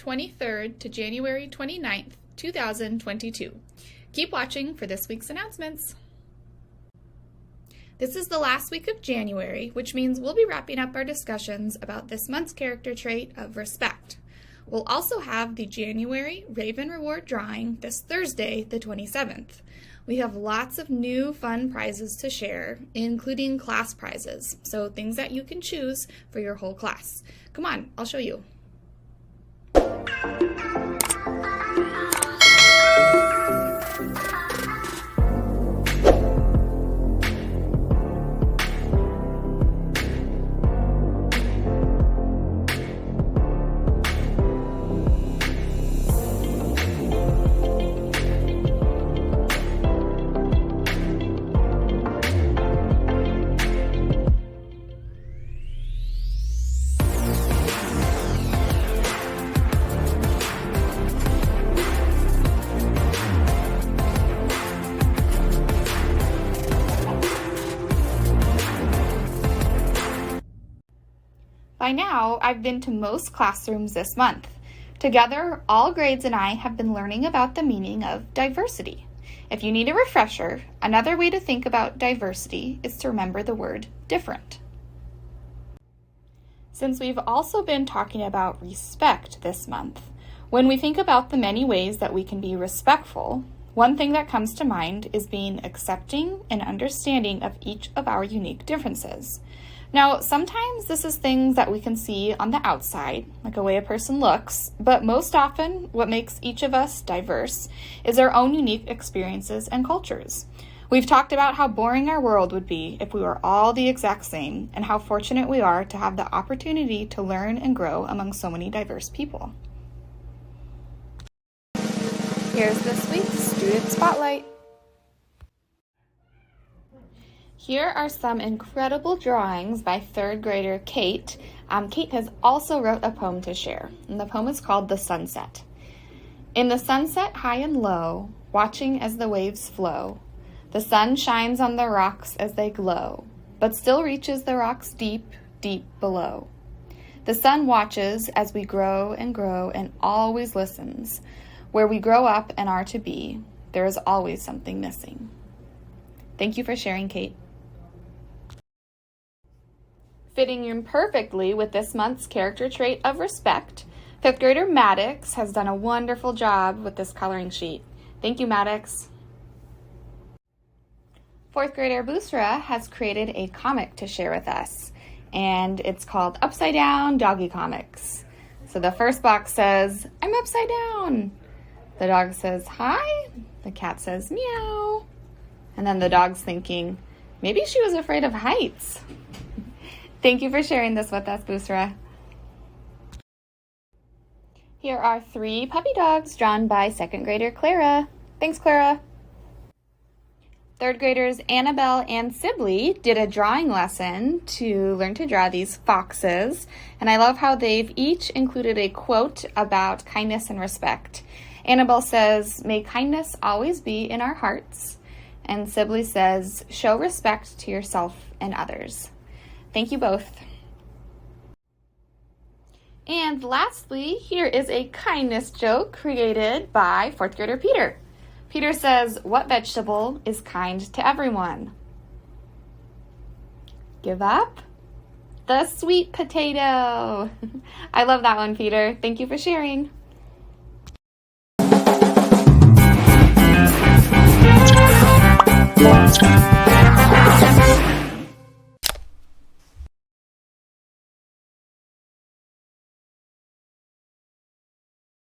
23rd to January 29th, 2022. Keep watching for this week's announcements. This is the last week of January, which means we'll be wrapping up our discussions about this month's character trait of respect. We'll also have the January Raven Reward drawing this Thursday, the 27th. We have lots of new fun prizes to share, including class prizes, so things that you can choose for your whole class. Come on, I'll show you. By now, I've been to most classrooms this month. Together, all grades and I have been learning about the meaning of diversity. If you need a refresher, another way to think about diversity is to remember the word different. Since we've also been talking about respect this month, when we think about the many ways that we can be respectful, one thing that comes to mind is being accepting and understanding of each of our unique differences. Now, sometimes this is things that we can see on the outside, like a way a person looks, but most often what makes each of us diverse is our own unique experiences and cultures. We've talked about how boring our world would be if we were all the exact same, and how fortunate we are to have the opportunity to learn and grow among so many diverse people. Here's this week's Student Spotlight. Here are some incredible drawings by third grader Kate. Kate has also wrote a poem to share, and the poem is called The Sunset. In the sunset high and low, watching as the waves flow, the sun shines on the rocks as they glow, but still reaches the rocks deep, deep below. The sun watches as we grow and always listens. Where we grow up and are to be, there is always something missing. Thank you for sharing, Kate. Fitting in perfectly with this month's character trait of respect, 5th grader Maddox has done a wonderful job with this coloring sheet. Thank you, Maddox. 4th grader Busra has created a comic to share with us, and it's called Upside Down Doggy Comics. So the first box says, "I'm upside down." The dog says, "Hi." The cat says, "Meow." And then the dog's thinking, maybe she was afraid of heights. Thank you for sharing this with us, Busra. Here are 3 puppy dogs drawn by 2nd grader Clara. Thanks, Clara. 3rd graders Annabelle and Sibley did a drawing lesson to learn to draw these foxes, and I love how they've each included a quote about kindness and respect. Annabelle says, "May kindness always be in our hearts," and Sibley says, "Show respect to yourself and others." Thank you both. And lastly, here is a kindness joke created by 4th grader Peter. Peter says, "What vegetable is kind to everyone?" Give up? The sweet potato. I love that one, Peter. Thank you for sharing. Wow.